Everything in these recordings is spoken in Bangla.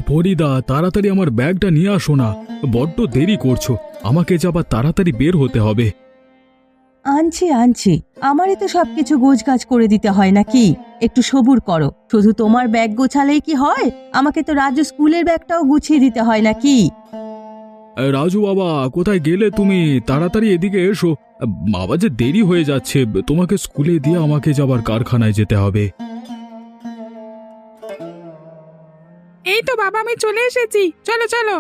ফরিদা, তাড়াতাড়ি আমার ব্যাগটা নিয়ে আসো না। বড্ড দেরি করছো, আমাকে যে আবার তাড়াতাড়ি বের হতে হবে। আনছি আনছি, আমারই তো সবকিছু গোছগাছ করে দিতে হয় নাকি? একটু সবুর করো। শুধু তোমার ব্যাগ গোছালেই কি হয়? আমাকে তো রাজু স্কুলের ব্যাগটাও গুছিয়ে দিতে হয় নাকি? রাজু বাবা, কোথায় গেলে তুমি? তাড়াতাড়ি এদিকে এসো। বাবা, যে দেরি হয়ে যাচ্ছে, তোমাকে স্কুলে দিয়ে আমাকে যাবার কারখানায় যেতে হবে। এই তো বাবা, আমি চলে এসেছি, চলো চলো।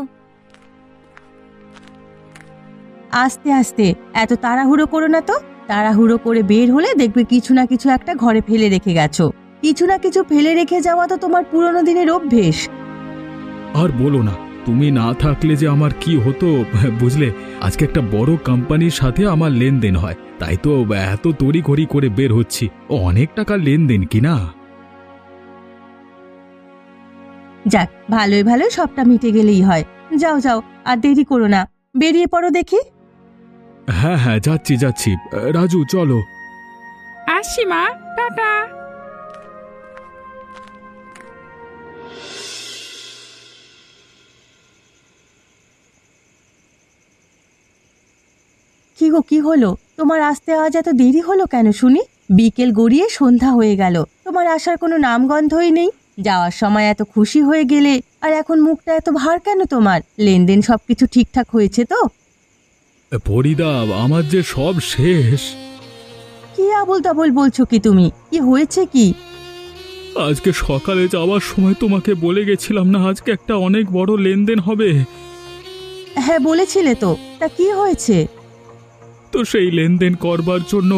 আস্তে আস্তে, এত তাড়াহুড়ো করো না তো। তাড়াহুড়ো করে বের হলে দেখবে কিছু না কিছু একটা ঘরে ফেলে রেখে গেছো। কিছু না কিছু ফেলে রেখে যাওয়া তো তোমার পুরনো দিনের অভ্যেস। আর বলো না, তুমি না থাকলে যে আমার কি হতো বুঝলে। আজকে একটা বড় কোম্পানির সাথে আমার লেনদেন হয়, তাই তো এত তড়িঘড়ি করে বের হচ্ছি। অনেক টাকার লেনদেন কি না? যাক, ভালোই ভালোই সবটা মিটে গেলেই হয়। যাও যাও, আর দেরি করো না, বেরিয়ে পড়ো দেখি। হ্যাঁ হ্যাঁ, যাচ্ছি যাচ্ছি। রাজু, চলো। আসছি মা, টাটা। কি গো, কি হলো? তোমার আসতে আজ এত দেরি হলো কেন শুনি? বিকেল গড়িয়ে সন্ধ্যা হয়ে গেল, তোমার আসার কোনো নামগন্ধই নেই। যাওয়ার সময় এত খুশি হয়ে গেলে, আর এখন মুখটা এত ভার কেন তোমার? লেনদেন সবকিছু ঠিকঠাক হয়েছে তো? ফরিদা, আমার যে সব শেষ। কি আবোল তাবোল বলছো কি তুমি? কি হয়েছে কি? আজকে সকালে যাওয়ার সময় তোমাকে বলে গেছিলাম না, আজকে একটা অনেক বড় লেনদেন হবে। হ্যাঁ বলেছিলে তো, তা কি হয়েছে? তো সেই লেনদেন করবার জন্য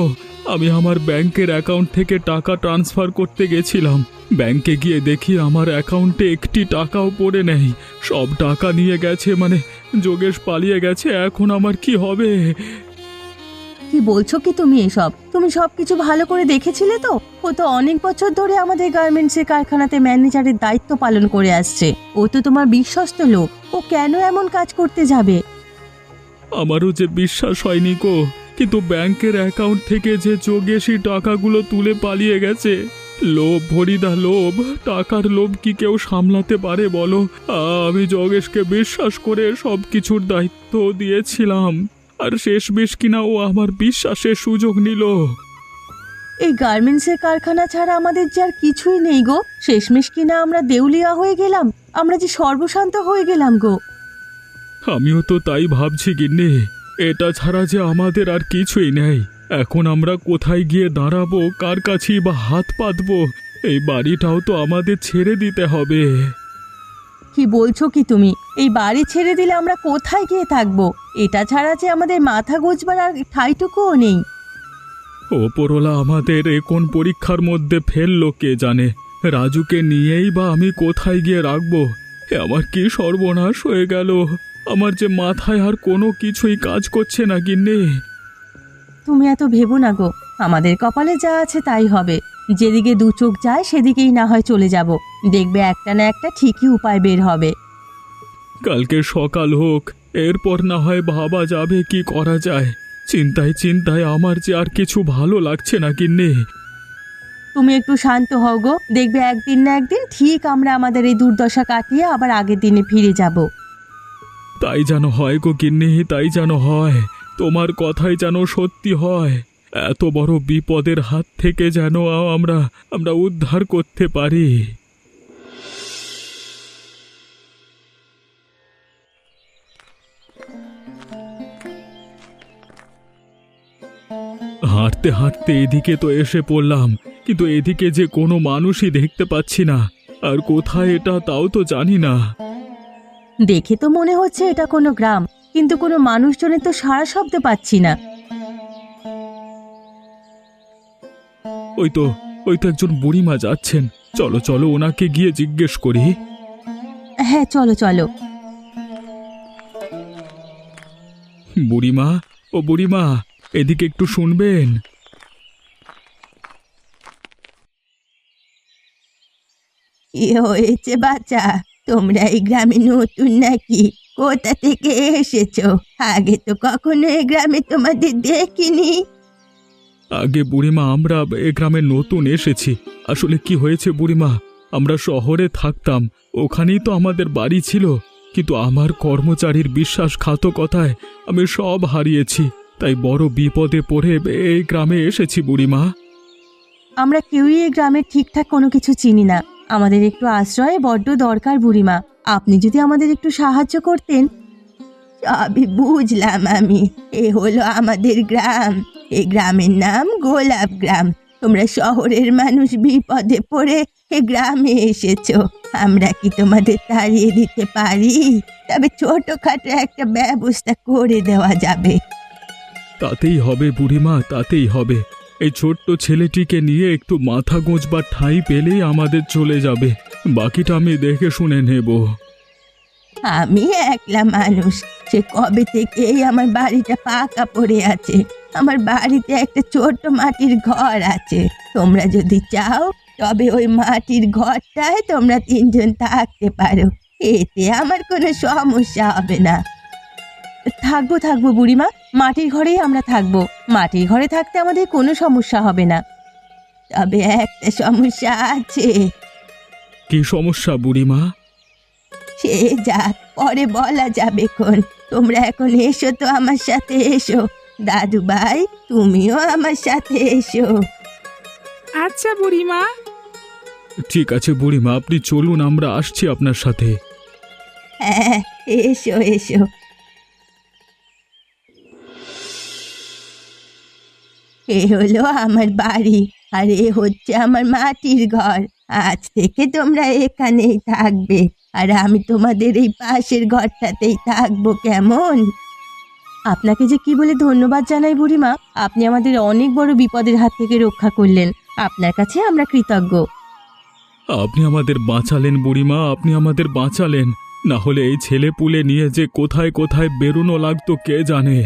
আমি আমার ব্যাংকের অ্যাকাউন্ট থেকে টাকা ট্রান্সফার করতে গেছিলাম। ব্যাংকে গিয়ে দেখি আমার অ্যাকাউন্টে একটি টাকাও পড়ে নেই। সব টাকা নিয়ে গেছে, মানে যোগেশ পালিয়ে গেছে। এখন আমার কি হবে? কি বলছো কি তুমি এসব? তুমি সবকিছু ভালো করে দেখেছিলে তো? ও তো অনেক বছর ধরে আমাদের গার্মেন্টসের কারখানাতে ম্যানেজারের দায়িত্ব পালন করে আসছে। ও তো তোমার বিশ্বস্ত লোক। ও কেন এমন কাজ করতে যাবে? আমারও যে বিশ্বাস হয়নি গো, কিন্তু ব্যাংকের অ্যাকাউন্ট থেকে যে যোগেশই টাকাগুলো তুলে পালিয়ে গেছে। লোভ ফরিদা, লোভ। টাকার লোভ কি কেউ সামলাতে পারে বলো? আমি যোগেশকে বিশ্বাস করে সব কিছুর দায়িত্ব দিয়েছিলাম, আর শেষমেশ কিনা ও আমার বিশ্বাসের সুযোগ নিল। এই গার্মেন্টসের কারখানা ছাড়া আমাদের যে আর কিছুই নেই গো। শেষমেশ কিনা আমরা দেউলিয়া হয়ে গেলাম। আমরা যে সর্বশান্ত হয়ে গেলাম গো। আমিও তো তাই ভাবছি গিন্নি। এটা ছাড়া যে আমাদের আর কিছুই নেই। এখন আমরা কোথায় গিয়ে দাঁড়াবো, কার কাছেই বা হাত পাতবো? এই বাড়িটাও তো আমাদের ছেড়ে দিতে হবে। কি বলছো কি তুমি? এই বাড়ি ছেড়ে দিলে আমরা কোথায় গিয়ে থাকবো? এটা ছাড়া যে আমাদের মাথা গোঁজবার আর ঠাঁইটুকুও নেই। ওপরওয়ালা আমাদের এ কোন পরীক্ষার মধ্যে ফেললো কে জানে। রাজুকে নিয়েই বা আমি কোথায় গিয়ে রাখবো? আমার কি সর্বনাশ হয়ে গেল! আমার যে মাথায় আর কোনো কিছুই কাজ করছে না গিন্নি। তুমি এত ভেবো না গো। আমাদের কপালে যা আছে তাই হবে। যেদিকে দু চোখ যায় সেদিকেই না হয় চলে যাব। দেখবে একটা না একটা ঠিকই উপায় বের হবে। কালকে সকাল হোক, এরপর না হয় ভাবা যাবে কি করা যায়। চিন্তায় চিন্তায় আমার যে আর কিছু ভালো লাগছে না গিন্নি। তুমি একটু শান্ত হও গো। দেখবে একদিন না একদিন ঠিক আমরা আমাদের এই দুর্দশা কাটিয়ে আবার আগের দিনে ফিরে যাব। তাই যেন হয় গো গিন্নি, তাই যেন হয়। তোমার কথাই যেন সত্যি হয়। এত বড় বিপদের হাত থেকে যেন আমরা আমরা উদ্ধার করতে পারি। হাঁটতে হাঁটতে এদিকে তো এসে পড়লাম, কিন্তু এদিকে যে কোনো মানুষই দেখতে পাচ্ছি না। আর কোথায় এটা তাও তো জানি না। দেখে তো মনে হচ্ছে এটা কোনো গ্রাম, কিন্তু কোনো মানুষজনের তো সাড়া শব্দ পাচ্ছি না। ওই তো, ওই তো একজন বুড়িমা যাচ্ছেন। চলো চলো, ওনাকে গিয়ে জিজ্ঞেস করি। হ্যাঁ চলো চলো। বুড়িমা, ও বুড়িমা, এদিকে একটু শুনবেন। কি হয়েছে বাচ্চা? তোমরা এই গ্রামে নতুন নাকি? কোথা থেকে এসেছো? আগে তো কখনো এই গ্রামে তোমাদের দেখিনি। আগে বুড়িমা, আমরা এ গ্রামে নতুন এসেছি। আসলে কি হয়েছে বুড়িমা, আমরা শহরে থাকতাম, ওখানেই তো আমাদের বাড়ি ছিল, কিন্তু আমার কর্মচারীর বিশ্বাসঘাতকতায় আমি সব হারিয়েছি। তাই বড় বিপদে পড়ে এই গ্রামে এসেছি বুড়িমা। আমরা কেউই এই গ্রামের ঠিকঠাক কোনো কিছু চিনি না। আমাদের একটু আশ্রয় বড্ড দরকার বুড়িমা। আপনি যদি আমাদের একটু সাহায্য করতেন। সবই বুঝলাম আমি। এ হলো আমাদের গ্রাম। এই গ্রামের নাম গোলাপ গ্রাম। তোমরা শহরের মানুষ বিপদে পড়ে এ গ্রামে এসেছো। আমরা কি তোমাদের তাড়িয়ে দিতে পারি? তবে ছোটখাটো একটা ব্যবস্থা করে দেওয়া যাবে। তাতেই হবে বুড়িমা, তাতেই হবে। এই ছোট্ট ছেলেটিকে নিয়ে একটু মাথা গোঁজবার ঠাঁই পেলেই আমাদের চলে যাবে। বাকিটা আমি দেখে শুনে নেব। আমি একলা মানুষ। সে কবে থেকেই আমার বাড়িটা পাকা পড়ে আছে। আমার বাড়িতে একটা ছোট্ট মাটির ঘর আছে। তোমরা যদি চাও তবে ওই মাটির ঘরটায় তোমরা তিনজন থাকতে পারো। এতে আমার কোনো সমস্যা হবে না। থাকবো থাকবো বুড়িমা, মাটির ঘরেই আমরা থাকবো। মাটির ঘরে থাকতে আমাদের কোনো সমস্যা হবে না। তবে একটা সমস্যা আছে। কি সমস্যা বুড়িমা? সে যাক, পরে বলা যাবে খন। তোমরা এখন এসো তো, আমার সাথে এসো। দাদু ভাই, তুমিও আমার সাথে এসো। আচ্ছা বুড়িমা। ঠিক আছে বুড়িমা, আপনি চলুন, আমরা আসছি আপনার সাথে। হ্যাঁ, এসো এসো। এ হলো আমার বাড়ি, আর এ হচ্ছে আমার মাটির ঘর। আজ থেকে তোমরা এখানেই থাকবে, আর আমি তোমাদের এই পাশের ঘরটাতেই থাকবো, কেমন? আপনাকে যে কি বলে ধন্যবাদ জানাই বুড়িমা। আপনি আমাদের অনেক বড় বিপদের হাত থেকে রক্ষা করলেন। আপনার কাছে আমরা কৃতজ্ঞ। আপনি আমাদের বাঁচালেন বুড়িমা, আপনি আমাদের বাঁচালেন। না হলে এই ছেলে পুলে নিয়ে যে কোথায় কোথায় বেরোনো লাগতো কে জানে।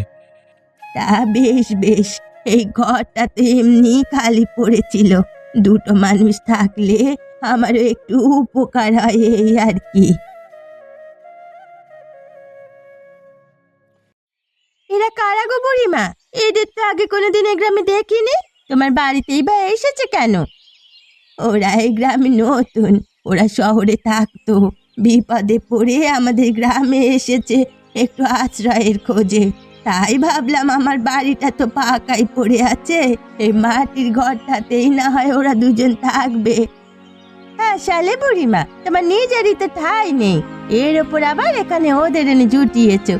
তা বেশ বেশ, এই ঘরটা তো এমনি খালি পড়েছিল। দুটো মানুষ থাকলে আমারও একটু উপকার হয়, এই আর কি। এরা কারা গো বুড়িমা? এদের তো আগে কোনোদিন এই গ্রামে দেখিনি। তোমার বাড়িতেই বা এসেছে কেন? ওরা এই গ্রামে নতুন। ওরা শহরে থাকতো, বিপদে পড়ে আমাদের গ্রামে এসেছে একটু আশ্রয়ের খোঁজে। তাই ভাবলাম আমার বাড়িটা তো পাকাই পড়ে আছে, এই মাটির ঘরটাতেই না হয় ওরা দুজন থাকবে। হ্যাঁ শালে বুড়িমা, তোমার নিজেরই তো ঠাঁই নেই, এর ওপর আবার এখানে ওদের এনে জুটিয়েছো।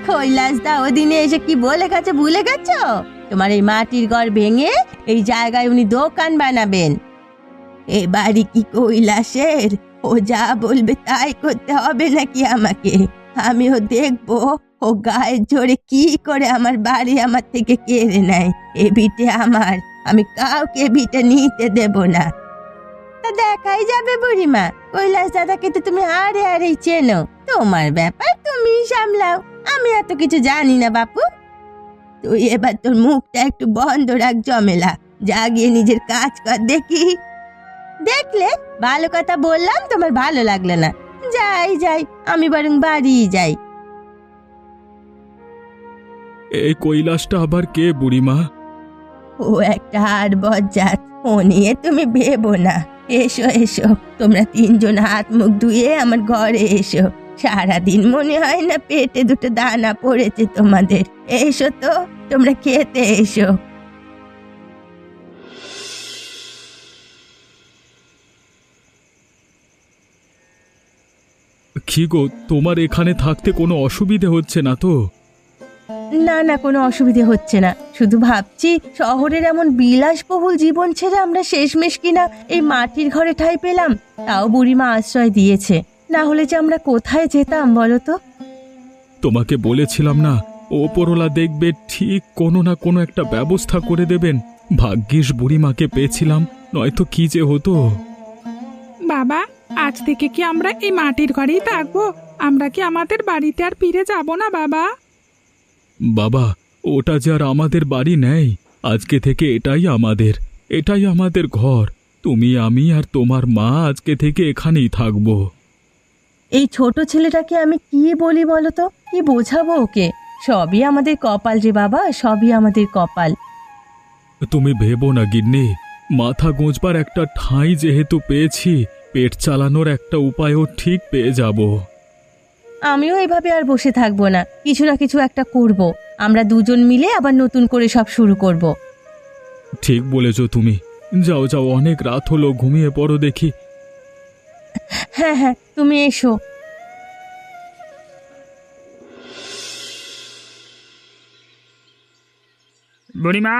কৈলাসদা ওদিনে এসে কি বলে গেছে ভুলে গেছো? তোমার এই মাটির ঘর ভেঙে এই জায়গায় উনি দোকান বানাবেন। এ বাড়ি কি কৈলাসের? ও যা বলবে তাই করতে হবে নাকি আমাকে? আমিও দেখবো ও গায়ের জোরে কি করে আমার বাড়ি আমার থেকে কেড়ে নেয়। এ ভিটে আমার, আমি কাউকে ভিটে নিতে দেব না। তা দেখাই যাবে বুড়িমা। কৈলাস দাদাকে তো তুমি হারে হারেই চেনো। তোমার ব্যাপার তুমি সামলাও, আমি এত কিছু জানি না বাপু। তুই এবার তোর মুখটা একটু বন্ধ রাখ জমেলা। যা গিয়ে নিজের কাজ কর দেখি। দেখলে, ভালো কথা বললাম, তোমার ভালো লাগলো না। যাই যাই, আমি বরং বাড়ি যাই। এই কৈলাসটা আবার কে বুড়িমা? ও একটা আর বজ্জাত, ও নিয়ে তুমি ভেবো না। এসো এসো, তোমরা তিনজন হাত মুখ ধুয়ে আমার ঘরে এসো। সারাদিন মনে হয় না পেটে দুটো দানা পড়েছে তোমাদের। এসো তো, তোমরা খেতে এসো। কি গো, তোমার এখানে থাকতে কোনো অসুবিধে হচ্ছে না তো? না না, কোনো অসুবিধে হচ্ছে না। শুধু ভাবছি শহরের এমন বিলাসবহুল জীবন ছেড়ে আমরা শেষমেশ কিনা এই মাটির ঘরে ঠাঁই পেলাম। তাও বুড়িমা আশ্রয় দিয়েছে, না হলে যে আমরা কোথায় যেতাম বলো তো? তোমাকে বলেছিলাম না, ওপরওয়ালা দেখবে ঠিক কোনো না কোনো একটা ব্যবস্থা করে দেবেন। ভাগ্যিস বুড়িমাকে পেয়েছিলাম, নয়তো কি যে হতো। বাবা, আজ থেকে কি আমরা এই মাটির ঘরেই থাকবো? আমরা কি আমাদের বাড়িতে আর ফিরে যাব না বাবা? বাবা, ওটা যে আর আমাদের বাড়ি নেই। আজকে থেকে এটাই আমাদের ঘর। তুমি, আমি আর তোমার মা আজকে থেকে এখানেই থাকবো। এই ছোট ছেলেটাকে আমি কি বলি বলো তো? কি বোঝাবো ওকে? সবই আমাদের কপাল রে বাবা, সবই আমাদের কপাল। তুমি ভেবো না গিন্নি, মাথা গোঁজবার একটা ঠাঁই যেহেতু পেয়েছি, পেট চালানোর একটা উপায়ও ঠিক পেয়ে যাব। আমিও এভাবে আর বসে থাকবো না, কিছু না কিছু একটা করব। আমরা দুজন মিলে আবার নতুন করে সব শুরু করব। ঠিক বলেছ তুমি। যাও যাও, অনেক রাত হলো, ঘুমিয়ে পড়ো দেখি। হ্যাঁ হ্যাঁ, তুমি এসো। বুড়িমা,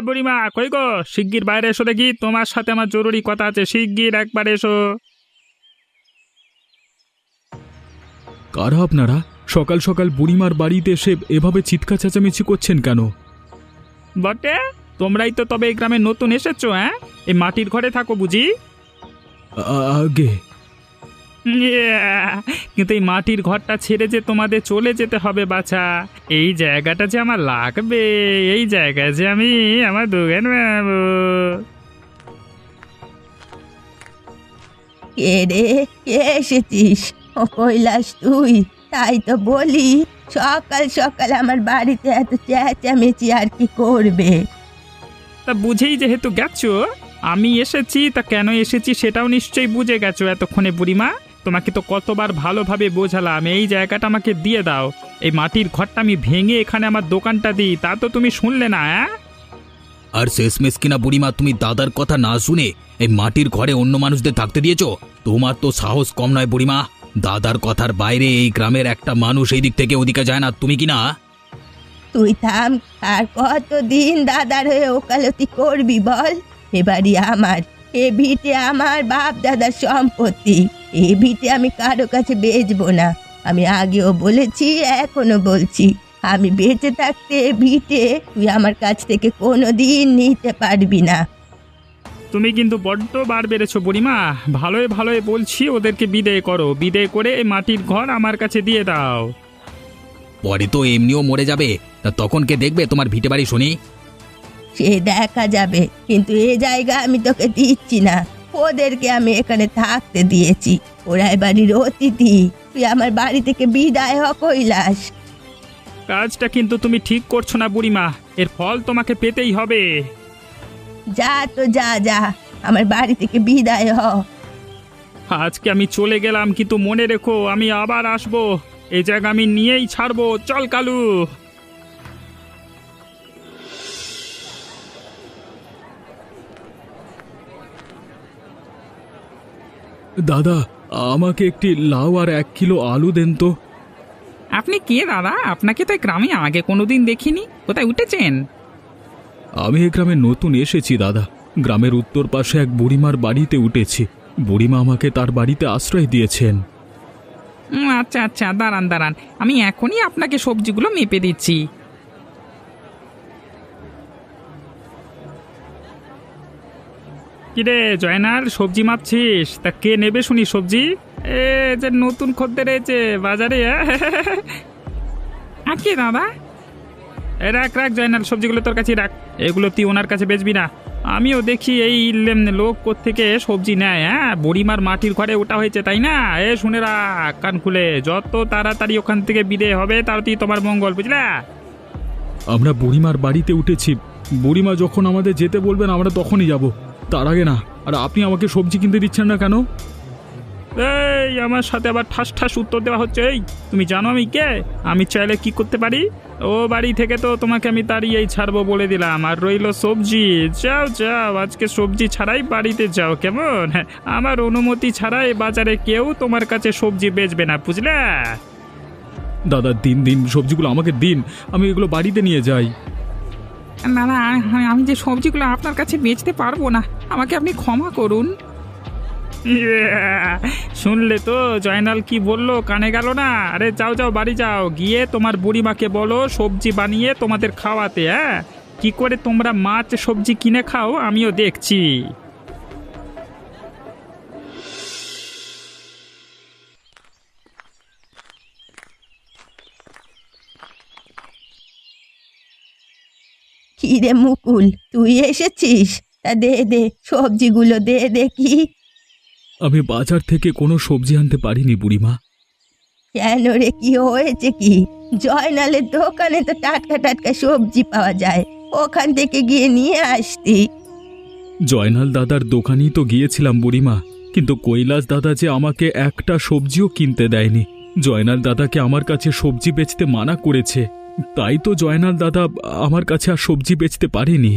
বুড়িমা কই গো, শিগগির বাইরে এসো দেখি, তোমার সাথে আমার জরুরি কথা আছে, শিগগির একবার এসো। কারা আপনারা? সকাল সকাল বুড়িমার বাড়িতে এসে এভাবে চিৎকার চেঁচামেচি করছেন কেন? বটে, তোমরাই তো তবে এই গ্রামে নতুন এসেছো? হ্যাঁ, এই মাটির ঘরে থাকো বুঝি? আগে কিন্তু এই মাটির ঘরটা ছেড়ে যে তোমাদের চলে যেতে হবে বাছা। এই জায়গাটা যে আমার লাগবে, এই জায়গায় যে আমি আমার দোকান বানাবো। কে রে, কে এসেছিস? ও কৈলাস তুই? তাই তো বলি, সকাল সকাল আমার বাড়িতে এত চেঁচামেচি আর কি করবে? তা বুঝেই যেহেতু গেছো, আমি এসেছি, তা কেন এসেছি সেটাও নিশ্চয়ই বুঝে গেছো এতক্ষণে বুড়িমা। তোমাকে তো কতবার ভালোভাবে বোঝালাম, এই জায়গাটা আমাকে দিয়ে দাও, এই মাটির ঘরটা আমি ভেঙে এখানে আমার দোকানটা দিই, তা তো তুমি শুনলে না। আর শেষমেশ কিনা বুড়িমা, তুমি দাদার কথা না শুনে এই মাটির ঘরে অন্য মানুষদের থাকতে দিয়েছো? তোমার তো সাহস কম নয় বুড়িমা। দাদার কথার বাইরে এই গ্রামের একটা মানুষ এই দিক থেকে ওদিকে যায় না, তুমি কি না? তুই থাম। আর কতদিন দাদার হয়ে ওকালতি করবি বল? এ বাড়ি আমার, এ ভিটে আমার বাপ দাদার সম্পত্তি। এ ভিটে আমি কারো কাছে বেচবো না। আমি আগেও বলেছি, এখনো বলছি, আমি বেঁচে থাকতে এ ভিটে তুই আমার কাছ থেকে কোনোদিন নিতে পারবি না। তুমি কিন্তু বড্ড বার বেড়েছো বুড়িমা। ভালোই ভালোই বলছি, ওদেরকে বিদেয় করো, বিদেয় করে এই মাটির ঘর আমার কাছে দিয়ে দাও। পরে তো এমনিও মরে যাবে, তা তখন কে দেখবে তোমার ভিটে বাড়ি শুনি? সে দেখা যাবে, কিন্তু এ জায়গা আমি তোকে দিচ্ছি না। ওদেরকে আমি এখানে থাকতে দিয়েছি, ওরা এ বাড়ির অতিথি। তুই আমার বাড়ি থেকে বিদায় হ কৈলাস। কাজটা কিন্তু তুমি ঠিক করছো না বুড়িমা, এর ফল তোমাকে পেতেই হবে। যা তো যা যা, আমার বাড়ি থেকে বিদায় হ। আজকে আমি চলে গেলাম, কিন্তু মনে রেখো আমি আবার আসবো, এই জায়গা আমি নিয়েই ছাড়বো। চল কালু। দাদা, আমাকে একটি লাউ আর 1 কিলো আলু দেন তো। আপনি কে দাদা? আপনাকে তো এই গ্রামে আগে কোনোদিন দেখিনি, কোথায় উঠেছেন? আমি এই গ্রামে নতুন এসেছি দাদা। গ্রামের উত্তর পাশে এক বুড়িমার বাড়িতে উঠেছি। বুড়িমা আমাকে তার বাড়িতে আশ্রয় দিয়েছেন। আচ্ছা আচ্ছা, দাঁড়ান দাঁড়ান, আমি এখনই আপনাকে সবজিগুলো মেপে দিচ্ছি। কিরে জয়নাল, সবজি মাপছিস? তা কে নেবে শুনি সবজি? এ যে নতুন খদ্দের এসেছে বাজারে। আজকে দাদা? রাখ রাখ জয়নাল, সবজিগুলো তোর কাছে রাখ, এগুলো তুই ওনার কাছে বেচবি না। আমিও দেখি এই লোক কোত্থেকে সবজি নেয়। হ্যাঁ, বুড়িমার মাটির ঘরে ওটা হয়েছে তাই না? শুনে রাখ কান খুলে, যত তাড়াতাড়ি ওখান থেকে বিদায় হবে তাড়াতাড়ি তোমার মঙ্গল, বুঝলা? আমরা বুড়িমার বাড়িতে উঠেছি। বুড়িমা যখন আমাদের যেতে বলবেন আমরা তখনই যাব, তার আগে না। আর আপনি আমাকে সবজি কিনতে দিচ্ছেন না কেন? এই আমার সাথে আবার ঠাস ঠাস উত্তর দেওয়া হচ্ছে। এই তুমি জানো আমি কে? আমি চাইলে কি করতে পারি? ও বাড়ি থেকে তো তোমাকে আমি তাড়িয়েই ছাড়বো বলে দিলাম। আর রইল সবজি, যাও যাও, আজকে সবজি ছাড়াই বাড়িতে যাও, কেমন? আমার অনুমতি ছাড়াই বাজারে কেউ তোমার কাছে সবজি বেচবে না, বুঝলে? দাদা দিন দিন সবজিগুলো আমাকে দিন, আমি এগুলো বাড়িতে নিয়ে যাই। দাদা, আমি যে সবজিগুলো আপনার কাছে বেচতে পারবো না, আমাকে আপনি ক্ষমা করুন। শুনলে তো জয়নাল কি বললো, কানে গেল না? আরে যাও যাও, বাড়ি যাও, গিয়ে তোমার বুড়িমাকে বলো সবজি বানিয়ে তোমাদের খাওয়াতে। হ্যাঁ, কি করে তোমরা মাছ সবজি কিনে খাও আমিও দেখছি। কি রে মুকুল, তুই এসেছিস? তা দে দে, সবজিগুলো দে দেখি। আমি বাজার থেকে কোনো সবজি আনতে পারিনি বুড়িমা। কেন রে, কি হয়েছে কি? জয়নালের দোকানে তো টাটকা টাটকা সবজি পাওয়া যায়, ওখান থেকে গিয়ে নিয়ে আসতি। জয়নাল দাদার দোকানেই তো গিয়েছিলাম বুড়িমা, কিন্তু কৈলাস দাদা যে আমাকে একটা সবজিও কিনতে দেয়নি। জয়নাল দাদাকে আমার কাছে সবজি বেচতে মানা করেছে, তাই তো জয়নাল দাদা আমার কাছে আর সবজি বেচতে পারেনি।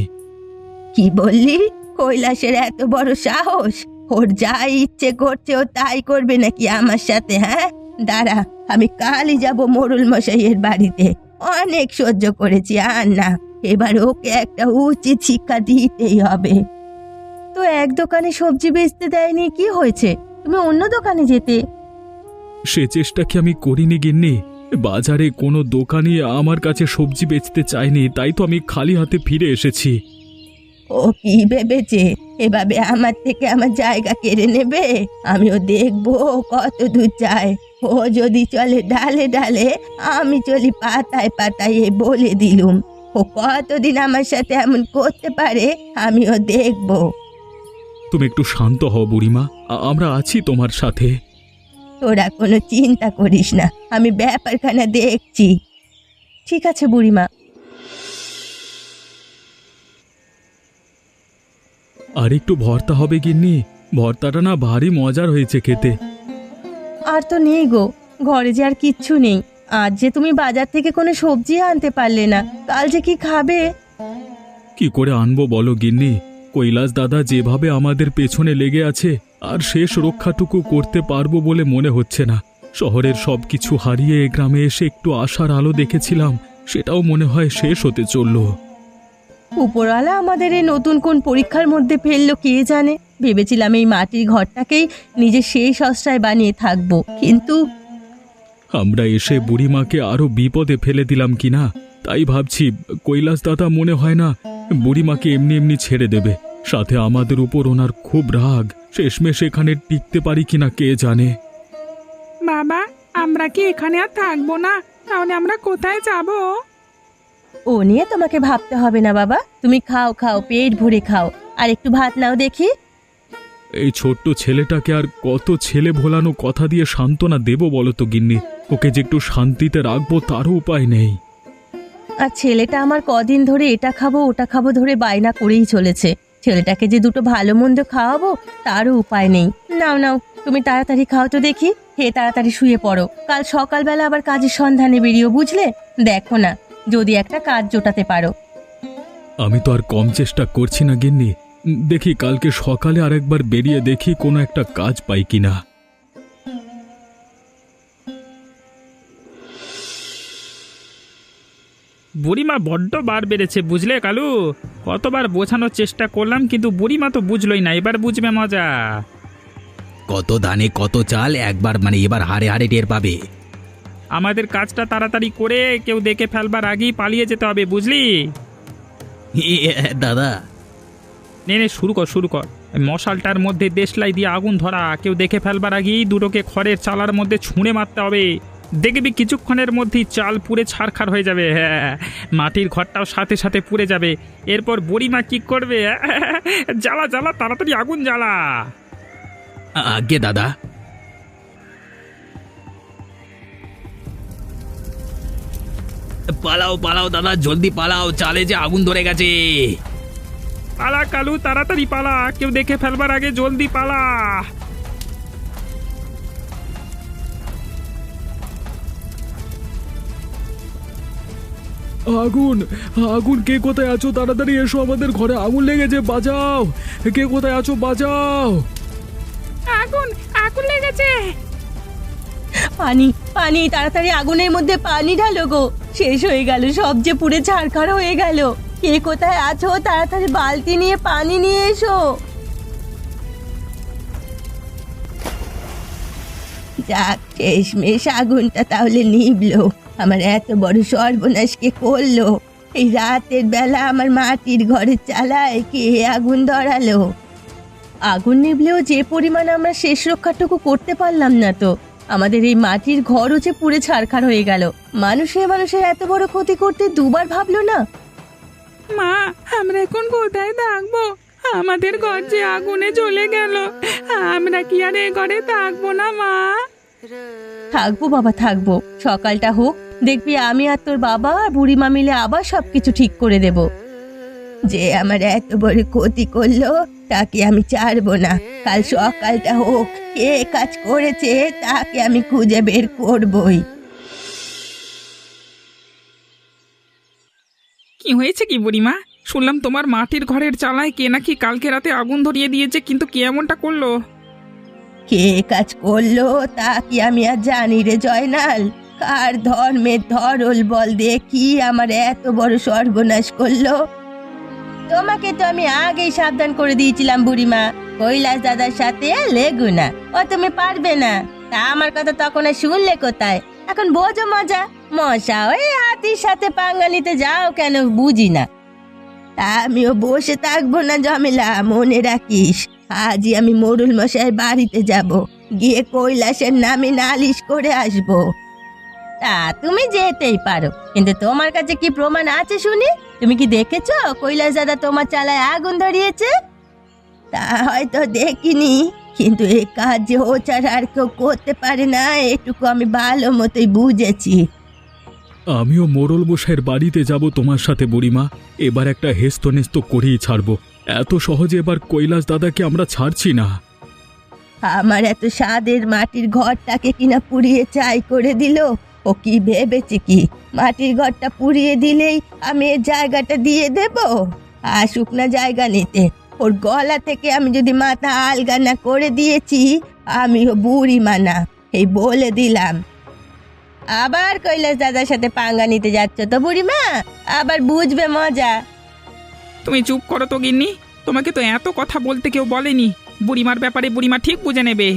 কি বললি? কৈলাসের এত বড় সাহস! ওর যা ইচ্ছে করছে ও তাই করবে নাকি আমার সাথে? হ্যাঁ, দাঁড়া, আমি কালই যাব মোড়ল মশাইয়ের বাড়িতে। অনেক সহ্য করেছি, আর না, এবার ওকে একটা উচিত শিক্ষা দিতেই হবে। তো এক দোকানে সবজি বেচতে দেয়নি, কি হয়েছে? তুমি অন্য দোকানে যেতে। সে চেষ্টা কি আমি করিনি গিন্নি? বাজারে কোনো দোকানি আমার কাছে সবজি বেচতে চায়নি, তাই তো আমি খালি হাতে ফিরে এসেছি। ও কি ভেবেছে এভাবে আমার থেকে আমার জায়গা কেড়ে নেবে? আমিও দেখবো ও কত দূর যায়। ও যদি চলে ডালে ডালে, আমি চলি পাতায় পাতায়, বলে দিলুম। ও কতদিন আমার সাথে এমন করতে পারে আমিও দেখবো। তুমি একটু শান্ত হও বুড়িমা, আমরা আছি তোমার সাথে। তোরা কোনো চিন্তা করিস না, আমি ব্যাপারখানা দেখছি। ঠিক আছে বুড়িমা। আর একটু ভর্তা হবে গিন্নি, ভর্তাটা না ভারী মজার হয়েছে খেতে। আর তো নেই গো, ঘরে যে আর কিচ্ছু নেই। আজ যে তুমি বাজার থেকে কোনো সবজি আনতে পারলে না, কাল যে কি খাবে? কি করে আনবো বলো গিন্নি? কৈলাস দাদা যেভাবে আমাদের পেছনে লেগে আছে, আর শেষ রক্ষাটুকু করতে পারবো বলে মনে হচ্ছে না। শহরের সবকিছু হারিয়ে গ্রামে এসে একটু আশার আলো দেখেছিলাম, সেটাও মনে হয় শেষ হতে চলল। উপরওয়ালা আমাদের এই নতুন কোন পরীক্ষার মধ্যে ফেললো কে জানে। ভেবেছিলাম এই মাটির ঘরটাকেই নিজের শেষ আশ্রয় বানিয়ে থাকবো, কিন্তু আমরা এসে বুড়িমাকে আরো বিপদে ফেলে দিলাম কিনা তাই ভাবছি। কৈলাস দাদা মনে হয় না বুড়িমাকে এমনি এমনি ছেড়ে দেবে, সাথে আমাদের উপর ওনার খুব রাগ। শেষমেশ এখানে টিকতে পারি কিনা কে জানে। বাবা, আমরা কি এখানে আর থাকবো না? তাহলে আমরা কোথায় যাব? ও নিয়ে তোমাকে ভাবতে হবে না বাবা। তুমি খাও খাও, পেট ভরে খাও, আর একটু ভাত নাও দেখি। এই ছোট্ট ছেলেটাকে আর কত ছেলে ভোলানো কথা দিয়ে সান্ত্বনা দেব বলো তো গিন্নি? ওকে যে একটু শান্তিতে রাখবো তারও উপায় নেই। আর ছেলেটা আমার কদিন ধরে এটা খাবো ওটা খাবো ধরে বায়না করেই চলেছে। ছেলেটাকে যে দুটো ভালো মন্দ খাওয়াবো তারও উপায় নেই। নাও নাও, তুমি তাড়াতাড়ি খাও তো দেখি। হে তাড়াতাড়ি শুয়ে পড়ো, কাল সকালবেলা আবার কাজের সন্ধানে বেরিয়েও, বুঝলে? দেখো না, যদি একটা কাজ জোটাতে পারো। আমি তো আর কম চেষ্টা করছি না গিন্নি, দেখি কালকে সকালে আরেকবার বেরিয়ে দেখি কোনো একটা কাজ পাই কিনা। বুড়িমা বড্ড বার বেড়েছে, বুঝলে কালু? কতবার বোঝানোর চেষ্টা করলাম, কিন্তু বুড়িমা তো বুঝলই না। এবার বুঝবে মজা। কত ধানে কত চাল, একবার মানে এবার হারে হারে টের পাবে। আমাদের কাজটা তাড়াতাড়ি করে কেউ দেখে ফেলবার আগেই পালিয়ে যেতে হবে, বুঝলি? দাদা, নে নে, শুরু কর শুরু কর। মশালটার মধ্যে দেশলাই দিয়ে আগুন ধরা, কেউ দেখে ফেলবার আগেই দুটোকে খড়ের চালার মধ্যে ছুঁড়ে মারতে হবে। দেখবি কিছুক্ষণের মধ্যেই চাল পুড়ে ছারখার হয়ে যাবে। হ্যাঁ, মাটির ঘরটাও সাথে সাথে পুড়ে যাবে। এরপর বুড়িমা কি করবে? জ্বালা জ্বালা, তাড়াতাড়ি আগুন জ্বালা। আগে দাদা। পালাও পালাও দাদা, জলদি পালাও, চালে যে আগুন ধরে গেছে। পালা কালু, তাড়াতাড়ি পালা, কেউ দেখে ফেলবার আগে জলদি পালা। আগুন আগুন, কে কোথায় আছো? তাড়াতাড়ি এসো, আমাদের ঘরে আগুন লেগেছে, বাঁচাও! কে কোথায় আছো? বাঁচাও! আগুন, আগুন লেগেছে। পানি পানি, তাড়াতাড়ি আগুনের মধ্যে পানি ঢালো গো। শেষ হয়ে গেল, সব যে পুড়ে ছারখার হয়ে গেল। কে কোথায় আছো? তাড়াতাড়ি বালতি নিয়ে পানি নিয়ে এসো। যাক, শেষমেশ আগুনটা তাহলে নিভলো। আমার এত বড় সর্বনাশ কে করলো? এই রাতের বেলা আমার মাটির ঘরের চালায় কে আগুন ধরালো? আগুন নিভলেও যে পরিমাণ আমরা শেষ রক্ষাটুকু করতে পারলাম না তো। আমাদের এই মাটির ঘরও যে পুড়ে ছারখার হয়ে গেল। মানুষের এত বড় ক্ষতি করতে দুবার ভাবলো না। মা, আমরা এখন কোথায় থাকবো? আমাদের ঘর যে আগুনে জ্বলে গেল। আমরা কি আর এ ঘরে থাকবো না মা? থাকবো বাবা, থাকবো। সকালটা হোক, দেখবি আমি আর তোর বাবা আর বুড়িমা মিলে আবার সবকিছু ঠিক করে দেব। যে আমার এত বড় ক্ষতি করলো তাকে আমি ছাড়বো না। কাল সকালটা হোক, কে কাজ করেছে তাকে আমি খুঁজে বের করবই। কি হয়েছে কি বুড়িমা? শুনলাম তোমার মাটির ঘরের চালায় কে নাকি কালকে রাতে আগুন ধরিয়ে দিয়েছে, কিন্তু কে এমনটা করলো? কে কাজ করলো তা কি আমি আর জানি রে জয়নাল? কার ধর্মের ধরল বল দেখি আমার এত বড় সর্বনাশ করলো? তোমাকে তো আমি আগেই সাবধান করে দিয়েছিলাম বুড়িমা, কৈলাস দাদার সাথে লেগু না, ও তুমি পারবে না। তা আমার কথা তখন আর শুনলে কোথায়? এখন বোঝো মজা। মশা ওই হাতির সাথে পাঙ্গা নিতে যাও কেন বুঝি না। তা আমিও বসে থাকবো না জমেলা, মনে রাখিস আজই আমি মোড়ল মশাইয়ের বাড়িতে যাব, গিয়ে কৈলাসের নামে নালিশ করে আসব। তা তুমি যেতেই পারো, কিন্তু তোমার কাছে কি প্রমাণ আছে শুনি? তুমি কি দেখেছো কৈলাস দাদা তোমার চালায় আগুন ধরিয়েছে? তা হয়তো দেখিনি, কিন্তু এই কাজ যে ও ছাড়া আর কেউ করতে পারে না এটুকু আমি ভালো মতোই বুঝেছি। আমিও মোড়ল মশাইয়ের বাড়িতে যাব তোমার সাথে বুড়িমা। এবার একটা হেস্তনেস্ত করেই ছাড়বো। এত সহজে এবার কৈলাস দাদাকে আমরা ছাড়ছি না। আমার এত স্বাদের মাটির ঘরটাকে কিনা পুড়িয়ে ছাই করে দিল। ও কি ভেবেছে কি মাটির ঘরটা পুড়িয়ে দিলেই আমি এর জায়গাটা দিয়ে দেব? আসুক না জায়গা নিতে। ওর গলা থেকে আমি যদি মাথা আলগা না করে দিয়েছি আমিও বুড়িমা না, এই বলে দিলাম। আবার কৈলাস দাদার সাথে পাঙ্গা নিতে যাচ্ছ তো বুড়িমা? আবার বুঝবে মজা। তুমি চুপ করো তো গিন্নি, তোমাকে তো এত কথা বলতে কেউ বলেনি। বুড়িমার ব্যাপারে বুড়িমা ঠিক বুঝে নেবে।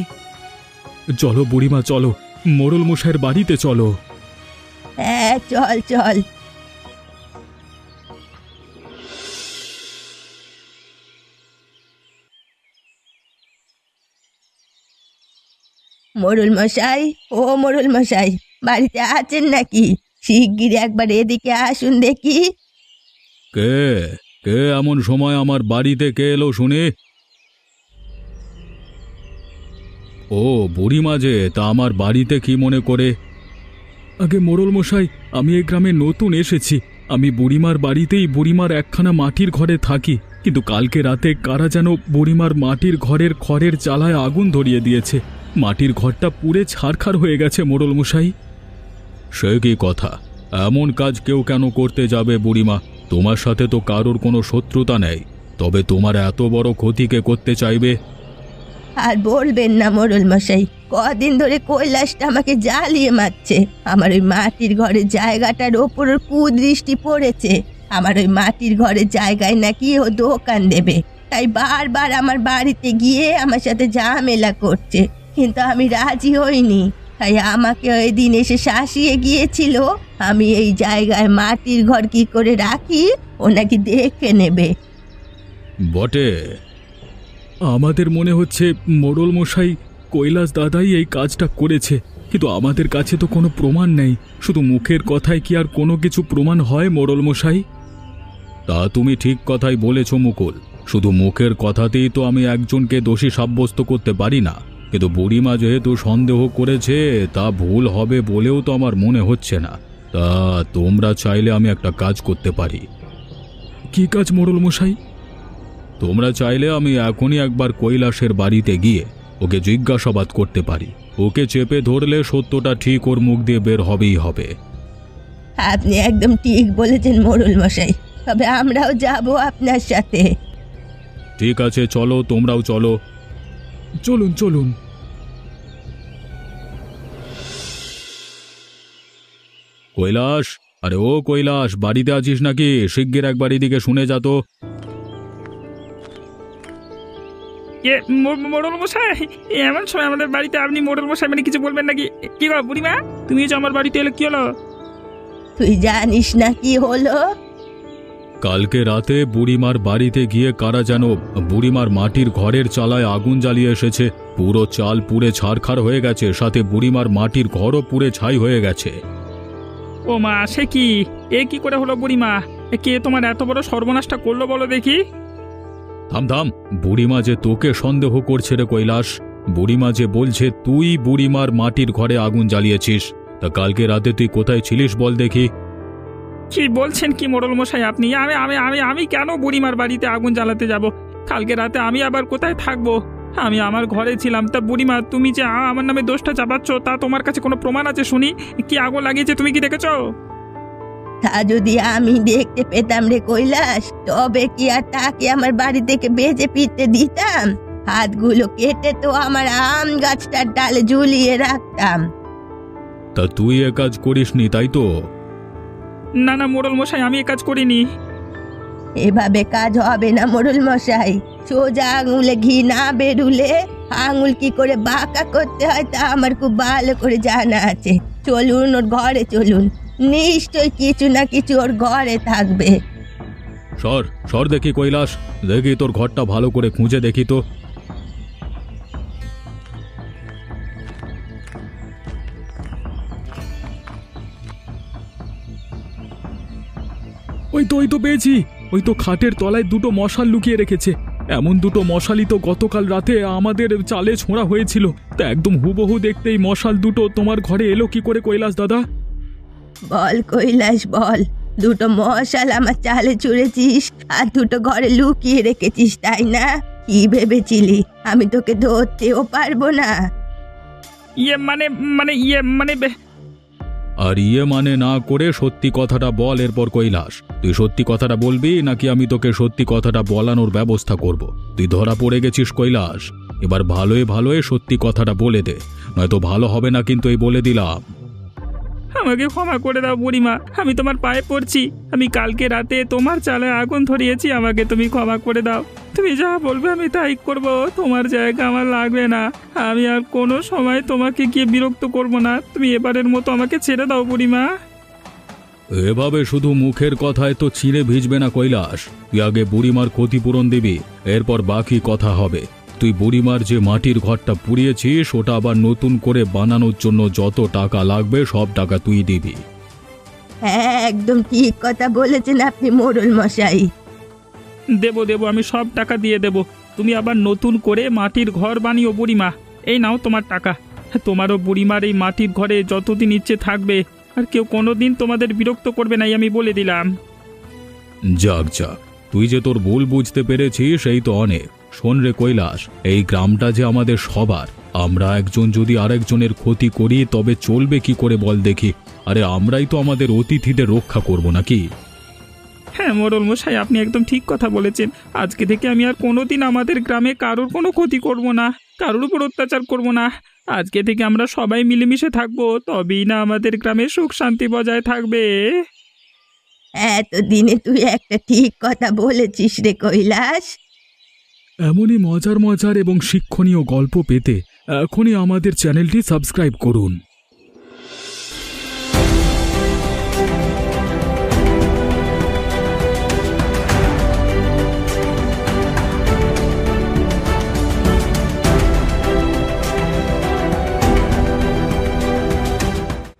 চলো বুড়িমা চলো, মোড়ল মশাইয়ের বাড়িতে চলো। হ্যাঁ চল চল। মোড়ল মশাই, ও মোড়ল মশাই, বাড়িতে আছেন নাকি? শিগগির একবার এদিকে আসুন দেখি। কে কে এমন সময় আমার বাড়িতে কে এলো শুনে? ও বুড়িমা যে, তা আমার বাড়িতে কি মনে করে? আগে মোড়ল মশাই, আমি এই গ্রামে নতুন এসেছি। আমি বুড়িমার বাড়িতেই বুড়িমার একখানা মাটির ঘরে থাকি, কিন্তু কালকে রাতে কারা যেন বুড়িমার মাটির ঘরের খড়ের চালায় আগুন ধরিয়ে দিয়েছে। মাটির ঘরটা পুড়ে ছারখার হয়ে গেছে মোড়ল মশাই। সে কি কথা? এমন কাজ কেউ কেন করতে যাবে বুড়িমা? তোমার সাথে তো কারোর কোনো শত্রুতা নেই, তবে তোমার এত বড় ক্ষতিকে করতে চাইবে? আর বলবেন না মোড়ল মশাই, কদিন ধরে কৈলাসটা আমাকে জ্বালিয়ে মারছে। আমার ওই মাটির ঘরের জায়গাটার ওপর ওর কুদৃষ্টি পড়েছে। আমার ওই মাটির ঘরের জায়গায় নাকি ও দোকান দেবে, তাই বারবার আমার বাড়িতে গিয়ে আমার সাথে ঝামেলা করছে, কিন্তু আমি রাজি হইনি। তাই আমাকে ওই দিন এসে শাসিয়ে গিয়েছিল আমি এই জায়গায় মাটির ঘর কি করে রাখি ও নাকি দেখে নেবে। বটে, আমাদের মনে হচ্ছে মোড়ল মশাই কৈলাস দাদাই এই কাজটা করেছে, কিন্তু আমাদের কাছে তো কোনো প্রমাণ নেই। শুধু মুখের কথায় কি আর কোনো কিছু প্রমাণ হয় মোড়ল মশাই? তা তুমি ঠিক কথাই বলেছ মুকুল, শুধু মুখের কথাতেই তো আমি একজনকে দোষী সাব্যস্ত করতে পারি না। কিন্তু বুড়িমা যেহেতু সন্দেহ করেছে, তা ভুল হবে বলেও তো আমার মনে হচ্ছে না। তা তোমরা চাইলে আমি একটা কাজ করতে পারি। কি কাজ মোড়ল মশাই? তোমরা চাইলে আমি এখনই একবার কৈলাসের বাড়িতে গিয়ে ওকে জিজ্ঞাসাবাদ করতে পারি। ওকে চেপে ধরলে সত্যটা ঠিক ওর মুখ দিয়ে বের হবেই হবে। আপনি একদম ঠিক বলেছেন মোড়ল মশাই, তবে আমরাও যাব আপনার সাথে। ঠিক আছে, চলো, তোমরাও চলো। চলুন চলুন। কৈলাস, আরে ও কৈলাস, বাড়িতে আছিস নাকি? শিগগির একবার এদিকে শুনে যা তো। মোড়ল মশাই, এমন সময় আমাদের বাড়িতে আপনি মোড়ল মশাই মানে কিছু বলবেন নাকি? কি গো বুড়িমা, তুমি যে আমার বাড়িতে এলে কি হলো? তুই জানিস না কি হলো? কালকে রাতে বুড়িমার বাড়িতে গিয়ে কারা যেন বুড়িমার মাটির ঘরের চালায় আগুন জ্বালিয়ে এসেছে। পুরো চাল পুড়ে ছারখার হয়ে গেছে, সাথে বুড়িমার মাটির ঘরও পুড়ে ছাই হয়ে গেছে। ও মা, সে কি? এ কি করে হলো বুড়িমা? কে তোমার এত বড় সর্বনাশটা করলো বলো দেখি? থাম থাম, বুড়িমা যে তোকে সন্দেহ করছে রে কৈলাস। বুড়িমা যে বলছে তুই বুড়িমার মাটির ঘরে আগুন জ্বালিয়েছিস। তা কালকে রাতে তুই কোথায় ছিলিস বল দেখি? কি বলছেন কি মোড়ল মশাই আপনি? আমি আমি আমি আমি কেন বুড়িমার বাড়িতে আগুন জ্বালাতে যাব? কালকে রাতে আমি আবার কোথায় থাকবো? আমি আমার ঘরে ছিলাম। তা বুড়িমা, তুমি যে আমার নামে দোষটা চাপাচ্ছ, তা তোমার কাছে কোনো প্রমাণ আছে শুনি? কি আগুন লাগিয়েছে তুমি কি দেখেছো? তা যদি আমি দেখতে পেতাম রে কৈলাস, তবে কি আর তাকে আমার বাড়ি থেকে বেজে ফিরতে দিতাম? হাতগুলো কেটে তো আমার আম গাছটার ডালে ঝুলিয়ে রাখতাম। তা তুই এ কাজ করিসনি তাই তো? না না মোড়ল মশাই, আমি এ কাজ করিনি। এভাবে কাজ হবে না মোড়ল মশাই। সোজা আঙুলে ঘি না বেরুলে আঙুল কি করে বাঁকা করতে হয় তা আমার খুব ভালো করে জানা আছে। চলুন ওর ঘরে চলুন, নিশ্চয়ই কিছু না কিছু ওর ঘরে থাকবে। সর সর দেখি কৈলাস, দেখি তোর ঘরটা ভালো করে খুঁজে দেখি তো। ওই তো পেয়েছি। ওই তো খাটের তলায় দুটো মশাল লুকিয়ে রেখেছে। এমন দুটো মশালই তো গতকাল রাতে আমাদের চালে ছোঁড়া হয়েছিল। তা একদম হুবহু দেখতেই মশাল দুটো তোমার ঘরে এলো কি করে কৈলাস দাদা? বল কৈলাস বল, দুটো মশাল আমার চালে ছুঁড়েছিস আর দুটো ঘরে লুকিয়ে রেখেছিস তাই না? কি ভেবেছিলি আমি তোকে ধরতেও পারবো না? ইয়ে মানে মানে ইয়ে মানে আর ইয়ে মানে না করে সত্যি কথাটা বল। এরপর কৈলাস, তুই সত্যি কথাটা বলবি নাকি আমি তোকে সত্যি কথাটা বলানোর ব্যবস্থা করব? তুই ধরা পড়ে গেছিস কৈলাস, এবার ভালোই ভালোই সত্যি কথাটা বলে দে, নয়তো ভালো হবে না কিন্তু, এই বলে দিলাম। আমাকে ক্ষমা করে দাও বুড়িমা, আমি তোমার পায়ে পড়ছি। আমি কালকে রাতে তোমার চালে আগুন ধরিয়েছি, আমাকে তুমি ক্ষমা করে দাও। তুমি যা বলবে আমি তাই করব। তোমার জায়গা আমার লাগবে না। আমি আর কোনো সময় তোমাকে গিয়ে বিরক্ত করব না। তুমি এবারের মতো আমাকে ছেড়ে দাও বুড়িমা। এভাবে শুধু মুখের কথায় তো চিড়ে ভিজবে না কৈলাস। তুই আগে বুড়িমার ক্ষতিপূরণ দিবি, এরপর বাকি কথা হবে। তুই বুড়িমার যে মাটির ঘরটা পুড়িয়েছিস ওটা আবার নতুন করে বানানোর জন্য যত টাকা লাগবে সব টাকা তুই দিবি। হ্যাঁ, একদম ঠিক কথা বলেছেন আপনি মোড়ল মশাই। দেবো দেবো, আমি সব টাকা দিয়ে দেবো। তুমি আবার নতুন করে মাটির ঘর বানিও বুড়িমা। এই নাও তোমার টাকা। তোমারও বুড়িমার এই মাটির ঘরে যতদিন ইচ্ছে থাকবে, আর কেউ কোনোদিন তোমাদের বিরক্ত করবে না, আমি বলে দিলাম। যাক যাক, তুই যে তোর ভুল বুঝতে পেরেছিস সেই তো অনেক। শোন রে কৈলাস, এই গ্রামটা যে আমাদের সবার। আমরা একজন যদি আরেকজনের ক্ষতি করি তবে চলবে কি করে বল দেখি? আরে আমরাই তো আমাদের অতিথিদের রক্ষা করব নাকি? হ্যাঁ মোড়ল মশাই, আপনি একদম ঠিক কথা বলেছেন। আজকে থেকে আমি আর কোনোদিন আমাদের গ্রামে কারোর কোনো ক্ষতি করব না, কারোর উপর অত্যাচার করব না। আজকে থেকে আমরা সবাই মিলেমিশে থাকবো, তবেই না আমাদের গ্রামে সুখ শান্তি বজায় থাকবে। এতদিনে তুই একটা ঠিক কথা বলেছিস রে কৈলাস। এমনই মজার মজার এবং শিক্ষণীয় গল্প পেতে এখনই আমাদের চ্যানেলটি সাবস্ক্রাইব করুন।